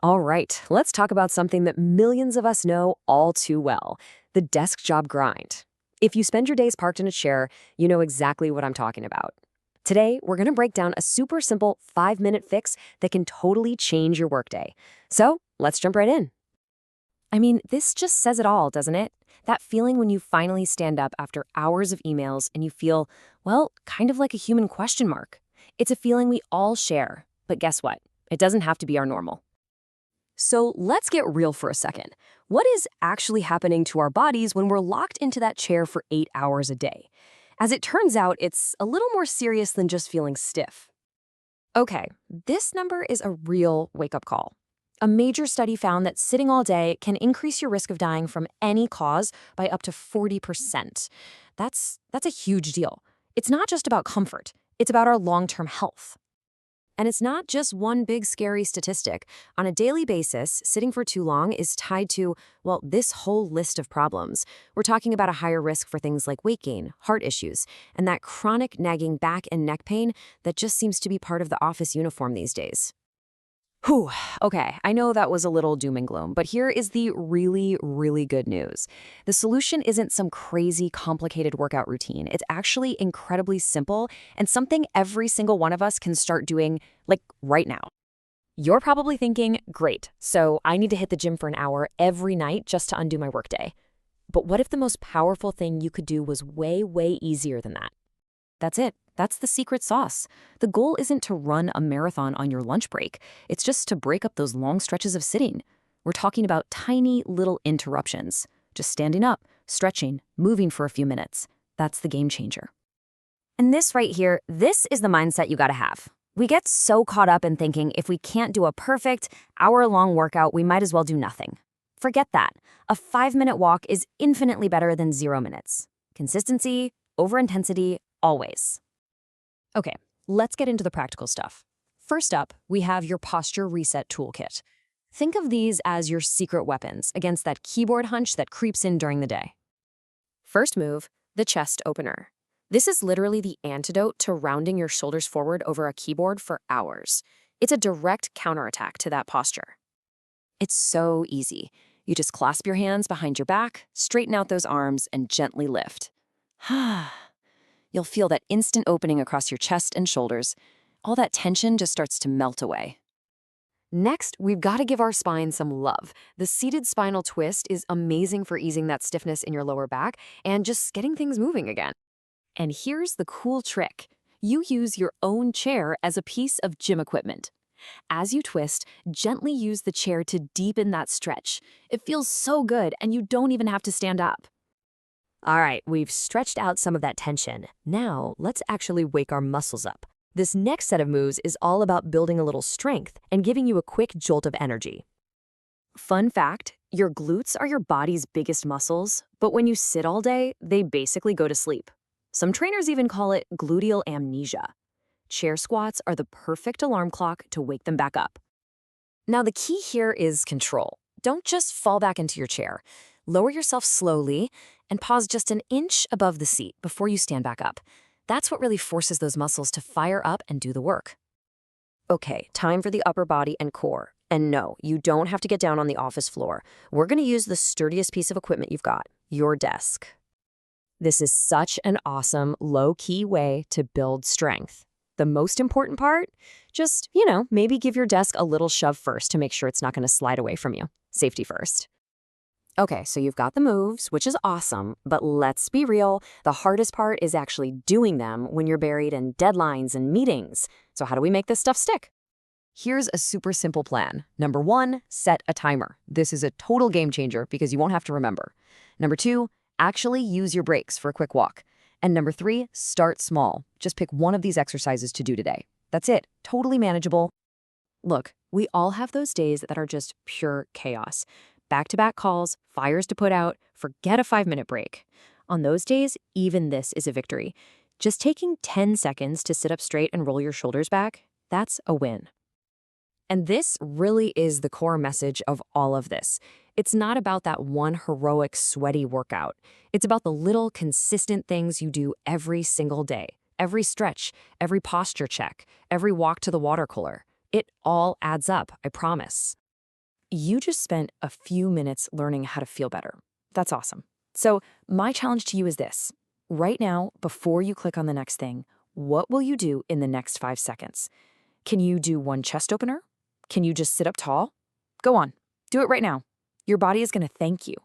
All right, let's talk about something that millions of us know all too well, the desk job grind. If you spend your days parked in a chair, you know exactly what I'm talking about. Today, we're going to break down a super simple 5-minute fix that can totally change your workday. So, let's jump right in. I mean, this just says it all, doesn't it? That feeling when you finally stand up after hours of emails and you feel, well, kind of like a human question mark. It's a feeling we all share, but guess what? It doesn't have to be our normal. So let's get real for a second. What is actually happening to our bodies when we're locked into that chair for 8 hours a day? As it turns out, it's a little more serious than just feeling stiff. Okay, this number is a real wake-up call. A major study found that sitting all day can increase your risk of dying from any cause by up to 40%. That's a huge deal. It's not just about comfort, it's about our long-term health. And it's not just one big scary statistic. On a daily basis, sitting for too long is tied to, well, this whole list of problems. We're talking about a higher risk for things like weight gain, heart issues, and that chronic nagging back and neck pain that just seems to be part of the office uniform these days. Whew, okay, I know that was a little doom and gloom, but here is the really, really good news. The solution isn't some crazy, complicated workout routine. It's actually incredibly simple and something every single one of us can start doing, like, right now. You're probably thinking, great, so I need to hit the gym for an hour every night just to undo my workday. But what if the most powerful thing you could do was way, way easier than that? That's it. That's the secret sauce. The goal isn't to run a marathon on your lunch break. It's just to break up those long stretches of sitting. We're talking about tiny little interruptions. Just standing up, stretching, moving for a few minutes. That's the game changer. And this right here, this is the mindset you gotta have. We get so caught up in thinking if we can't do a perfect, hour-long workout, we might as well do nothing. Forget that. A 5-minute walk is infinitely better than 0 minutes. Consistency, over intensity, always. Okay, let's get into the practical stuff. First up, we have your posture reset toolkit. Think of these as your secret weapons against that keyboard hunch that creeps in during the day. First move, the chest opener. This is literally the antidote to rounding your shoulders forward over a keyboard for hours. It's a direct counterattack to that posture. It's so easy. You just clasp your hands behind your back, straighten out those arms, and gently lift. You'll feel that instant opening across your chest and shoulders. All that tension just starts to melt away. Next, we've got to give our spine some love. The seated spinal twist is amazing for easing that stiffness in your lower back and just getting things moving again. And here's the cool trick. You use your own chair as a piece of gym equipment. As you twist, gently use the chair to deepen that stretch. It feels so good, and you don't even have to stand up. All right, we've stretched out some of that tension. Now, let's actually wake our muscles up. This next set of moves is all about building a little strength and giving you a quick jolt of energy. Fun fact, your glutes are your body's biggest muscles, but when you sit all day, they basically go to sleep. Some trainers even call it gluteal amnesia. Chair squats are the perfect alarm clock to wake them back up. Now, the key here is control. Don't just fall back into your chair. Lower yourself slowly and pause just an inch above the seat before you stand back up. That's what really forces those muscles to fire up and do the work. Okay, time for the upper body and core. And no, you don't have to get down on the office floor. We're going to use the sturdiest piece of equipment you've got, your desk. This is such an awesome, low-key way to build strength. The most important part? Just, maybe give your desk a little shove first to make sure it's not going to slide away from you. Safety first. Okay, so you've got the moves, which is awesome, but let's be real, the hardest part is actually doing them when you're buried in deadlines and meetings. So how do we make this stuff stick? Here's a super simple plan. Number 1, set a timer. This is a total game changer because you won't have to remember. Number 2, actually use your breaks for a quick walk. And number 3, start small. Just pick one of these exercises to do today. That's it, totally manageable. Look, we all have those days that are just pure chaos. Back-to-back calls, fires to put out, forget a 5-minute break. On those days, even this is a victory. Just taking 10 seconds to sit up straight and roll your shoulders back, that's a win. And this really is the core message of all of this. It's not about that one heroic, sweaty workout. It's about the little, consistent things you do every single day. Every stretch, every posture check, every walk to the water cooler. It all adds up, I promise. You just spent a few minutes learning how to feel better. That's awesome. So, my challenge to you is this. Right now, before you click on the next thing, what will you do in the next 5 seconds? Can you do one chest opener? Can you just sit up tall? Go on, do it right now. Your body is going to thank you.